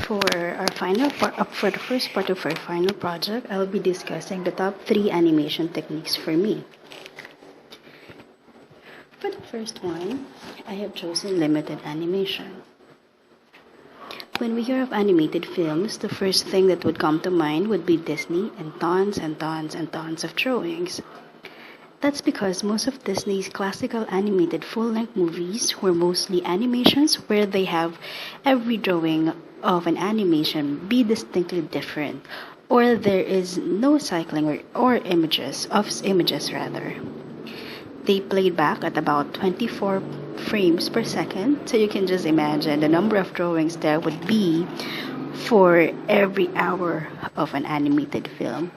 For for the first part of our final project, I'll be discussing the top 3 animation techniques for me. For the first one, I have chosen limited animation. When we hear of animated films, the first thing that would come to mind would be Disney and tons and tons and tons of drawings. That's because most of Disney's classical animated full-length movies were mostly animations where they have every drawing of an animation be distinctly different, or there is no cycling or images rather. They played back at about 24 frames per second, so you can just imagine the number of drawings there would be for every hour of an animated film.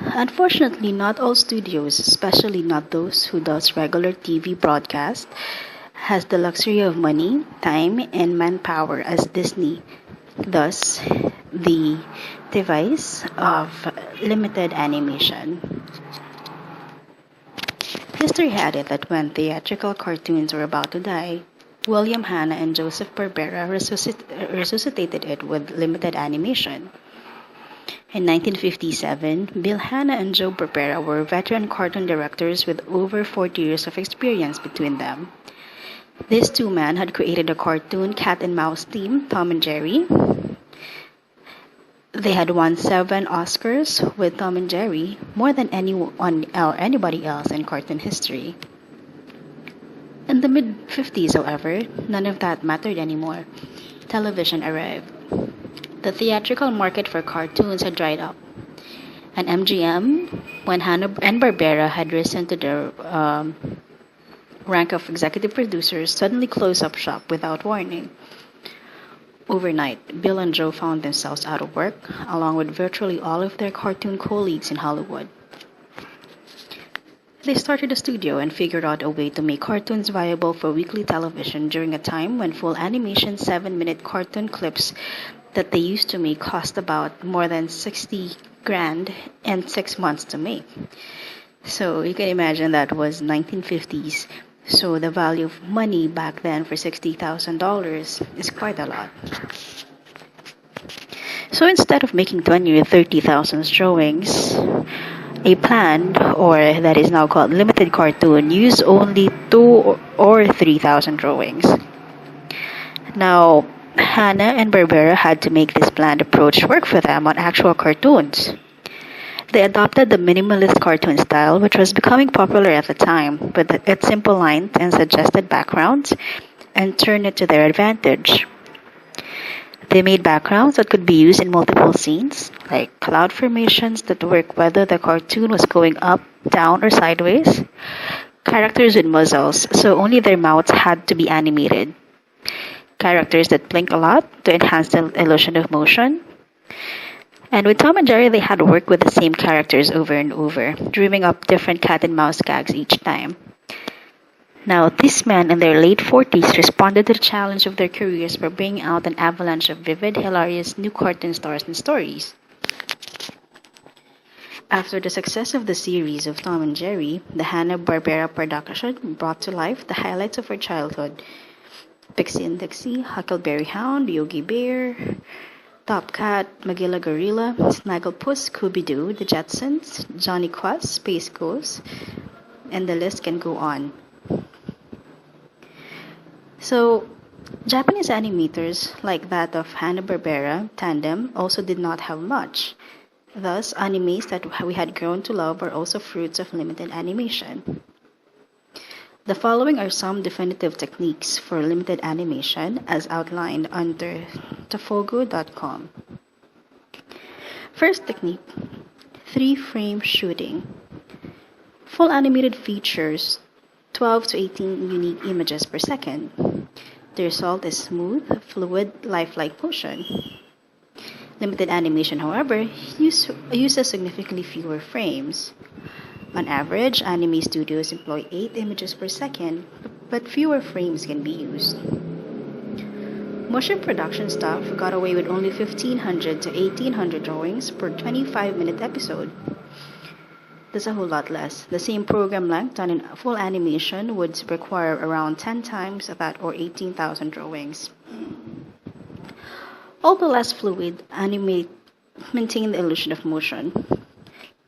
Unfortunately, not all studios, especially not those who does regular TV broadcast, has the luxury of money, time, and manpower as Disney. Thus, the device of limited animation. History had it that when theatrical cartoons were about to die, William Hanna and Joseph Barbera resuscitated it with limited animation. In 1957, Bill Hanna and Joe Barbera were veteran cartoon directors with over 40 years of experience between them. These two men had created a cartoon cat and mouse team, Tom and Jerry. They had won 7 Oscars with Tom and Jerry, more than anybody else in cartoon history. In the mid-50s, however, none of that mattered anymore. Television arrived. The theatrical market for cartoons had dried up. And MGM, when Hanna and Barbera had risen to the rank of executive producers, suddenly closed up shop without warning. Overnight, Bill and Joe found themselves out of work, along with virtually all of their cartoon colleagues in Hollywood. They started a studio and figured out a way to make cartoons viable for weekly television during a time when full animation 7-minute cartoon clips that they used to make cost about more than 60 grand and 6 months to make. So you can imagine that was 1950s. So the value of money back then for $60,000 is quite a lot. So instead of making 20 or 30,000 drawings, a planned, or that is now called limited cartoon, used only 2 or 3,000 drawings. Now, Hanna and Barbera had to make this planned approach work for them on actual cartoons. They adopted the minimalist cartoon style, which was becoming popular at the time, with its simple lines and suggested backgrounds, and turned it to their advantage. They made backgrounds that could be used in multiple scenes, like cloud formations that work whether the cartoon was going up, down, or sideways, characters with muzzles, so only their mouths had to be animated, characters that blink a lot to enhance the illusion of motion. And with Tom and Jerry, they had to work with the same characters over and over, dreaming up different cat and mouse gags each time. Now, these men in their late 40s responded to the challenge of their careers by bringing out an avalanche of vivid, hilarious new cartoon stars and stories. After the success of the series of Tom and Jerry, the Hanna-Barbera production brought to life the highlights of our childhood: Pixie and Dixie, Huckleberry Hound, Yogi Bear, Top Cat, Magilla Gorilla, Snagglepuss, Scooby-Doo, The Jetsons, Johnny Quest, Space Ghost, and the list can go on. So, Japanese animators like that of Hanna-Barbera Tandem also did not have much. Thus, animes that we had grown to love are also fruits of limited animation. The following are some definitive techniques for limited animation as outlined under tafogo.com. First technique, 3-frame shooting. Full animated features 12 to 18 unique images per second. The result is smooth, fluid, lifelike motion. Limited animation, however, uses significantly fewer frames. On average, anime studios employ 8 images per second, but fewer frames can be used. Motion production staff got away with only 1,500 to 1,800 drawings per 25-minute episode. That's a whole lot less. The same program length done in full animation would require around 10 times that, or 18,000 drawings. Although less fluid, animate maintain the illusion of motion.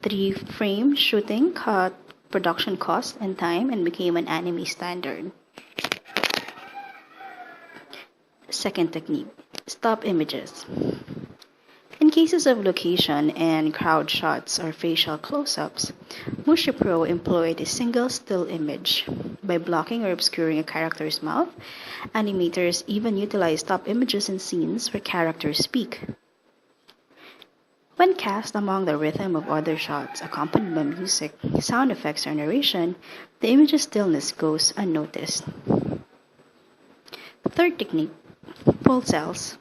3-frame shooting cut production cost and time and became an anime standard. Second technique, stop images. In cases of location and crowd shots or facial close-ups, Mushi Pro employed a single still image. By blocking or obscuring a character's mouth, animators even utilize stop images in scenes where characters speak. When cast among the rhythm of other shots accompanied by music, sound effects, or narration, the image's stillness goes unnoticed. Third technique, full cells.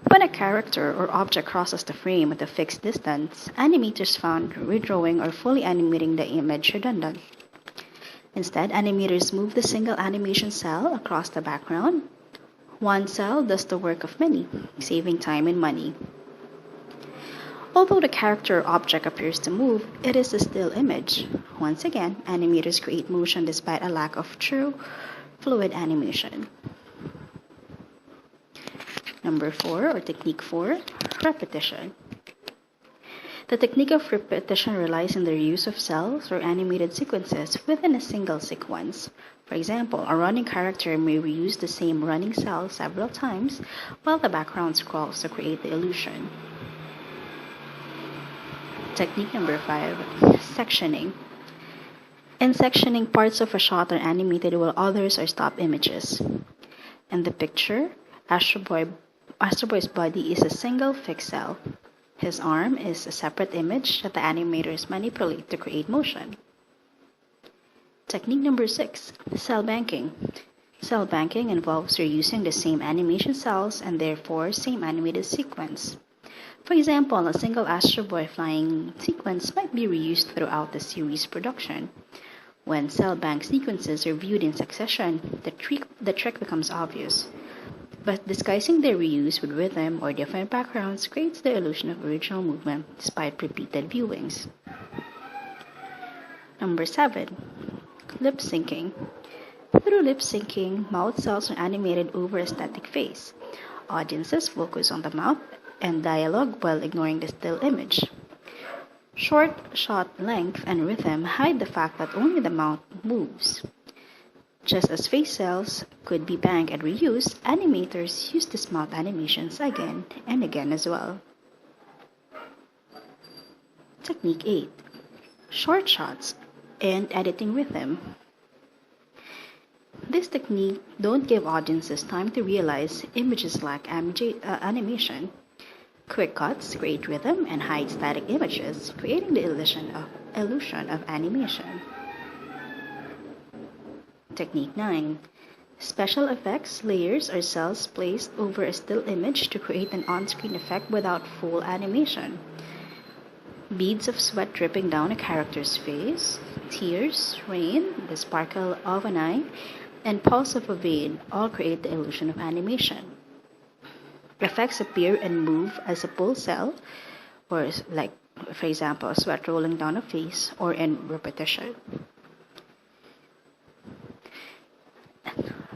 When a character or object crosses the frame at a fixed distance, animators found redrawing or fully animating the image redundant. Instead, animators move the single animation cell across the background. One cell does the work of many, saving time and money. Although the character or object appears to move, it is a still image. Once again, animators create motion despite a lack of true fluid animation. Number 4, or technique 4, repetition. The technique of repetition relies on the reuse of cells or animated sequences within a single sequence. For example, a running character may reuse the same running cell several times while the background scrolls to create the illusion. Technique number 5, sectioning. In sectioning, parts of a shot are animated while others are stop images. In the picture, Astro Boy's body is a single fixed cell. His arm is a separate image that the animators manipulate to create motion. Technique number 6, cell banking. Cell banking involves reusing the same animation cells and therefore same animated sequence. For example, a single Astro Boy flying sequence might be reused throughout the series production. When cell bank sequences are viewed in succession, the trick becomes obvious. But disguising their reuse with rhythm or different backgrounds creates the illusion of original movement despite repeated viewings. Number 7, lip syncing. Through lip syncing, mouth cells are animated over a static face. Audiences focus on the mouth and dialogue while ignoring the still image. Short shot length and rhythm hide the fact that only the mouth moves. Just as face cells could be banked and reused, animators use these mouth animations again and again as well. Technique 8, short shots and editing rhythm. This technique don't give audiences time to realize images lack animation. Quick cuts create rhythm and hide static images, creating the illusion of animation. Technique 9, special effects layers or cells placed over a still image to create an on-screen effect without full animation. Beads of sweat dripping down a character's face, tears, rain, the sparkle of an eye, and pulse of a vein all create the illusion of animation. Effects appear and move as a full cell, or like, for example, a sweat rolling down a face, or in repetition.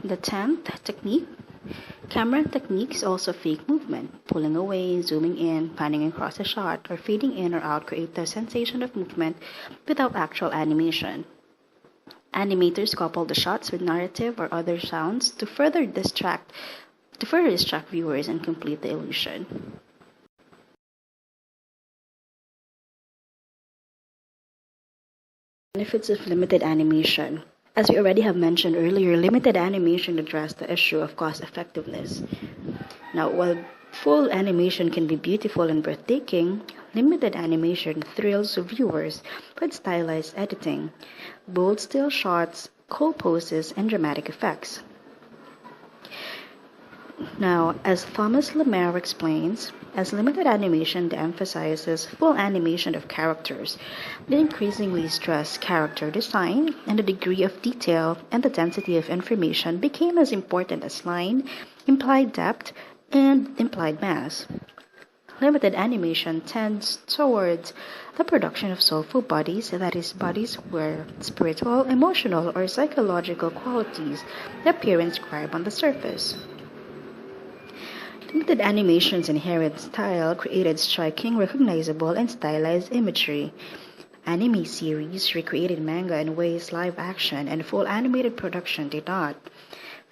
The 10th technique, camera techniques also fake movement. Pulling away, zooming in, panning across a shot, or fading in or out create the sensation of movement without actual animation. Animators couple the shots with narrative or other sounds to further distract viewers and complete the illusion. Benefits of limited animation. As we already have mentioned earlier, limited animation addressed the issue of cost effectiveness. Now, while full animation can be beautiful and breathtaking, limited animation thrills viewers with stylized editing, bold still shots, cool poses, and dramatic effects. Now, as Thomas Lemaire explains, as limited animation de-emphasizes full animation of characters, they increasingly stress character design, and the degree of detail and the density of information became as important as line, implied depth, and implied mass. Limited animation tends towards the production of soulful bodies, that is, bodies where spiritual, emotional, or psychological qualities appear inscribed on the surface. Limited animation's inherent style created striking, recognizable, and stylized imagery. Anime series recreated manga in ways live action and full animated production did not.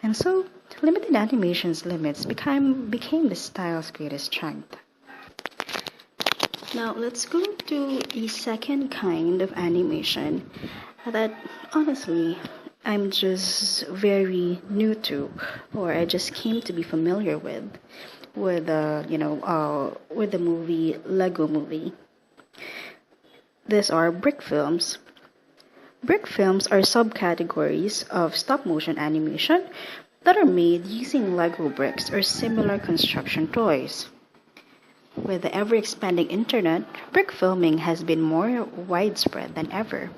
And so, limited animation's limits became the style's greatest strength. Now, let's go to a second kind of animation that honestly I'm just very new to, or I just came to be familiar with the movie Lego Movie. These are brick films. Brick films are subcategories of stop motion animation that are made using Lego bricks or similar construction toys. With the ever expanding internet, brick filming has been more widespread than ever.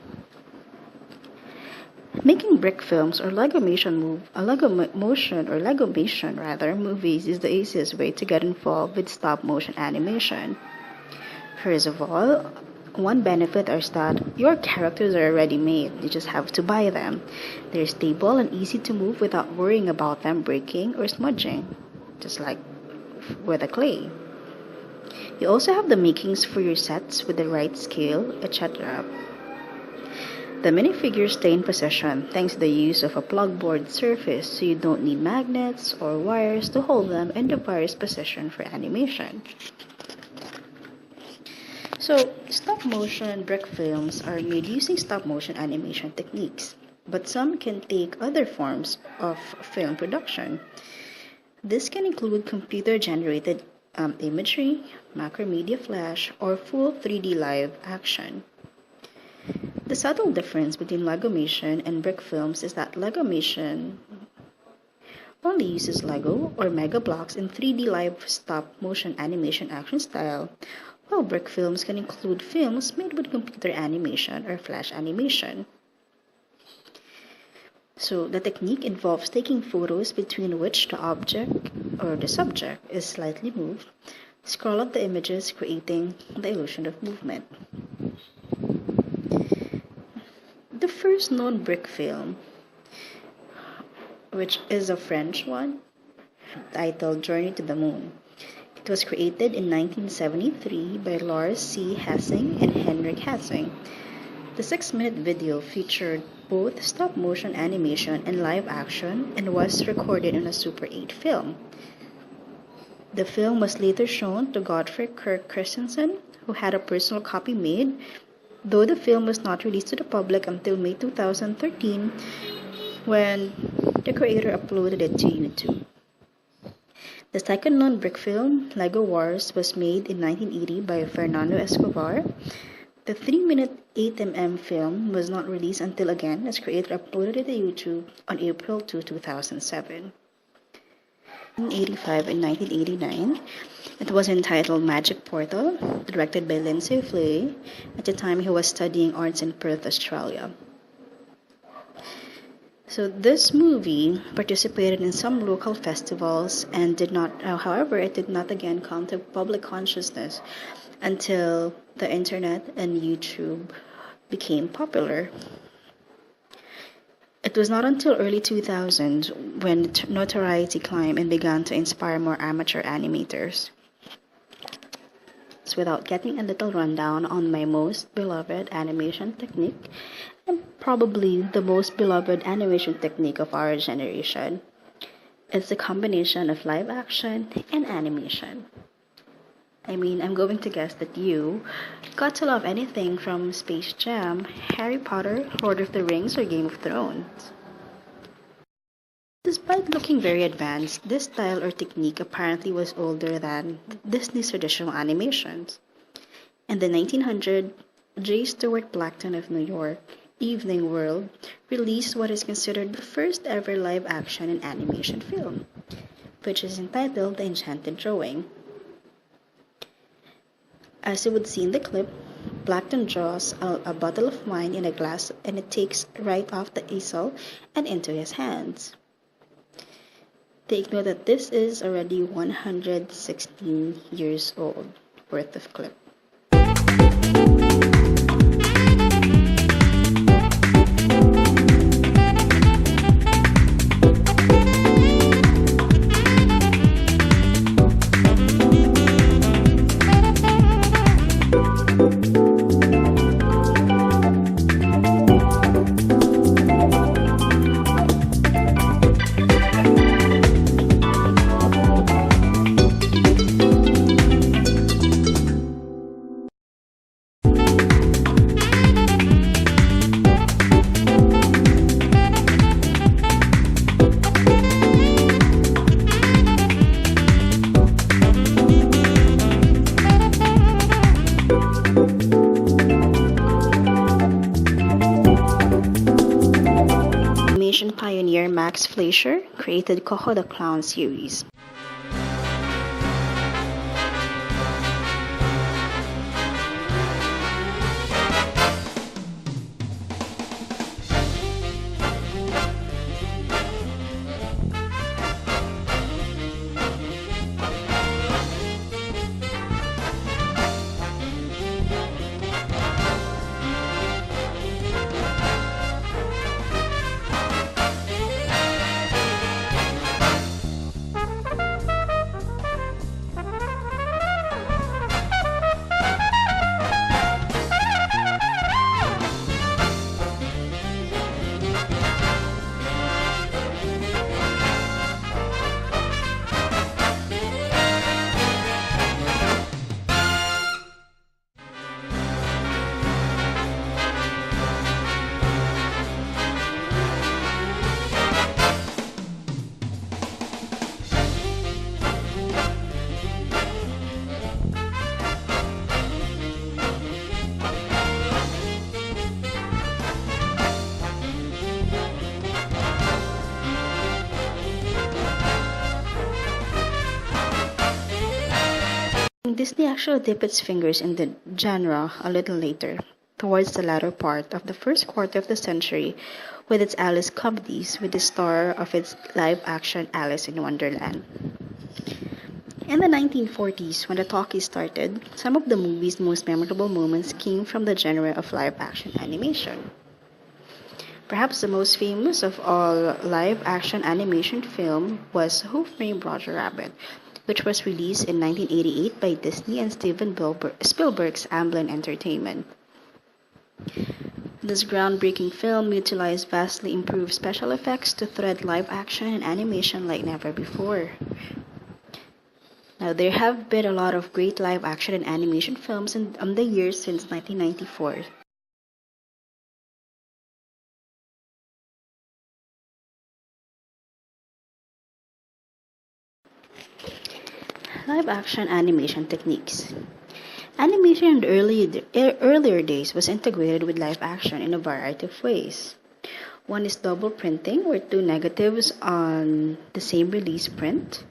Making brick films or Lego motion rather movies is the easiest way to get involved with stop motion animation. First of all, one benefit is that your characters are already made. You just have to buy them. They're stable and easy to move without worrying about them breaking or smudging, just like with a clay. You also have the makings for your sets with the right scale, etc. The minifigures stay in position thanks to the use of a plugboard surface, so you don't need magnets or wires to hold them in the various position for animation. So, stop motion brick films are made using stop motion animation techniques, but some can take other forms of film production. This can include computer generated imagery, macromedia flash, or full 3D live action. The subtle difference between Legomation and brick films is that Legomation only uses Lego or Mega blocks in 3D live stop motion animation action style, while brick films can include films made with computer animation or flash animation. So the technique involves taking photos between which the object or the subject is slightly moved, scroll up the images creating the illusion of movement. The first known brick film, which is a French one, titled Journey to the Moon. It was created in 1973 by Lars C. Hassing and Henrik Hassing. The 6-minute video featured both stop-motion animation and live action and was recorded in a Super 8 film. The film was later shown to Godfrey Kirk Christensen, who had a personal copy made, though the film was not released to the public until May 2013 when the creator uploaded it to YouTube. The second non-brick film, Lego Wars, was made in 1980 by Fernando Escobar. The 3-minute 8mm film was not released until again its creator uploaded it to YouTube on April 2, 2007. In 1985 and 1989, it was entitled Magic Portal, directed by Lindsay Flay. At the time, he was studying arts in Perth, Australia. So this movie participated in some local festivals and did not, however, it did not again come to public consciousness until the internet and YouTube became popular. It was not until early 2000s when notoriety climbed and began to inspire more amateur animators. So without getting a little rundown on my most beloved animation technique, and probably the most beloved animation technique of our generation, it's a combination of live action and animation. I mean, I'm going to guess that you got to love anything from Space Jam, Harry Potter, Lord of the Rings, or Game of Thrones. Despite looking very advanced, this style or technique apparently was older than Disney's traditional animations. In the 1900s, J. Stewart Blackton of New York, Evening World, released what is considered the first ever live action and animation film, which is entitled The Enchanted Drawing. As you would see in the clip, Blackton draws a bottle of wine in a glass and it takes right off the easel and into his hands. Take note that this is already 116 years old worth of clip. animation pioneer Max Fleischer created Coco the Clown series. Disney actually dipped its fingers in the genre a little later, towards the latter part of the first quarter of the century, with its Alice comedies, with the star of its live-action Alice in Wonderland. In the 1940s, when the talkies started, some of the movie's most memorable moments came from the genre of live-action animation. Perhaps the most famous of all live-action animation film was Who Framed Roger Rabbit, which was released in 1988 by Disney and Steven Spielberg's Amblin Entertainment. This groundbreaking film utilized vastly improved special effects to thread live action and animation like never before. Now, there have been a lot of great live action and animation films in the years since 1994. Live action animation techniques. Animation in the earlier days was integrated with live action in a variety of ways. One is double printing, where two negatives on the same release print.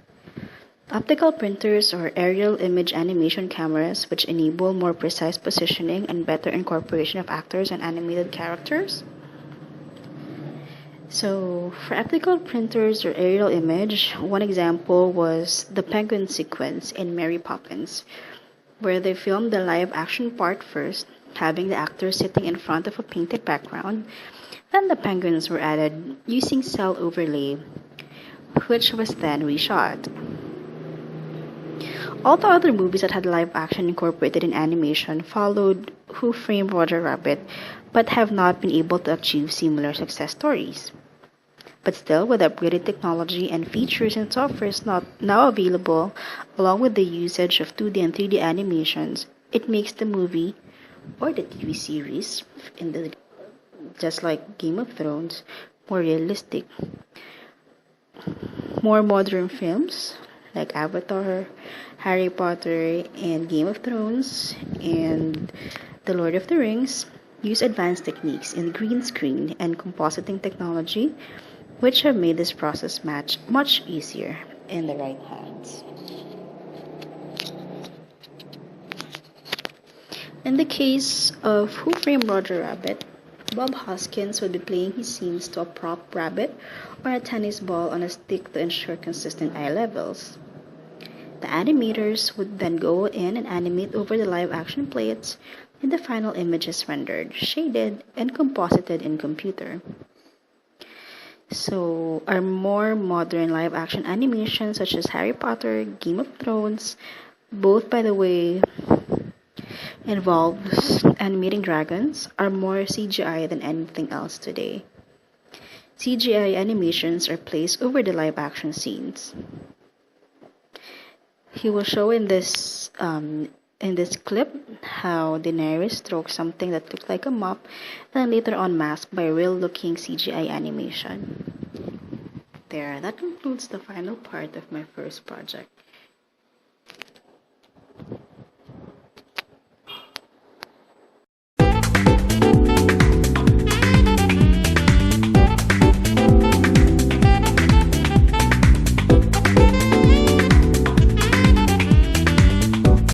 Optical printers or aerial image animation cameras, which enable more precise positioning and better incorporation of actors and animated characters. So, for optical printers or aerial image, one example was the penguin sequence in Mary Poppins, where they filmed the live action part first, having the actors sitting in front of a painted background. Then the penguins were added using cell overlay, which was then reshot. All the other movies that had live action incorporated in animation followed Who Framed Roger Rabbit, but have not been able to achieve similar success stories. But still, with upgraded technology and features and softwares now available, along with the usage of 2D and 3D animations, it makes the movie or the TV series, just like Game of Thrones, more realistic. More modern films like Avatar, Harry Potter, and Game of Thrones, and The Lord of the Rings use advanced techniques in green screen and compositing technology, which have made this process much easier in the right hands. In the case of Who Framed Roger Rabbit, Bob Hoskins would be playing his scenes to a prop rabbit or a tennis ball on a stick to ensure consistent eye levels. The animators would then go in and animate over the live action plates, and the final image is rendered, shaded, and composited in computer. So, our more modern live action animations such as Harry Potter, Game of Thrones, both by the way involves animating dragons, are more CGI than anything else today. CGI animations are placed over the live action scenes. He will show in this clip how Daenerys strokes something that looked like a mop, then later on masked by real-looking CGI animation. There, that concludes the final part of my first project.